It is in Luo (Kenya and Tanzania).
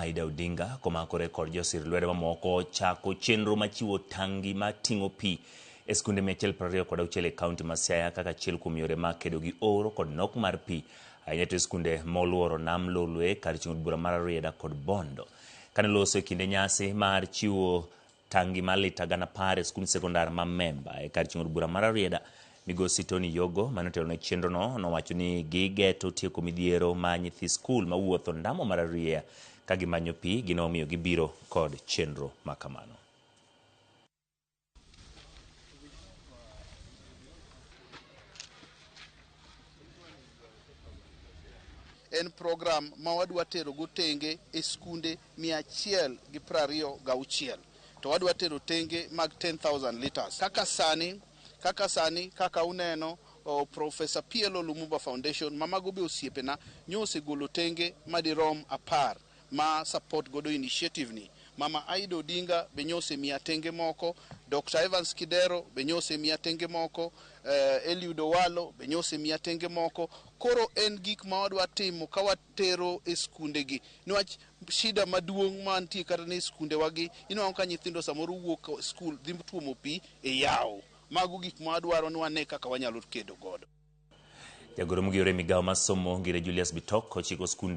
Aida Odinga komakore kod josir lwedo mamoko chako chenro machiwo tangi mating'o pi e skunde 126 e kaunti ma Siaya kaka achiel kuom yore mag kedo gi oro kod nok mar pi ahinya to skunde moluoro nam Lolwe kar chiwo bura mar Rieda kod Bondo. Kane loso e kinde nyasi mar chiwo tangi mar lita 10,000 e skund sekondar ma Memba e kar chiwo bura mar Rieda, Migosi Tony Yogo manotelo ne chenro no nowacho ni gigeto tieko midhiero ma nyithi skul mawuotho ndamo mar Riea ka gimanyo pi gino miyo gibiro kod chenro makamano. En program ma wadwa tero go tenge e skunde 126 to wadwa tero tenge mag 10,000 liters kaka sani kaka uneno Professor PLO Lumumba Foundation mamago be osiepena nyose golo tenge madirom 10 ma support godo initiative ni. Mama Aida Odinga be nyose 100 tenge moko, Dr. Evans Kidero be nyose 100 tenge moko, Eliud Owalo be nyose 100 tenge moko. Koro en gik ma wadwa timo ka watero e skunde gi niwach shida maduong' mantie kata ne skunde wagi inwang'o ka nyithindo samoro wuok skul dhi tuomo pi e yawo. Mago gik ma wadwaro ni wane kaka wanyalo kedo godo. Jagoro mugiyore migawo masomo ngire Julius Bitok ochiko skunde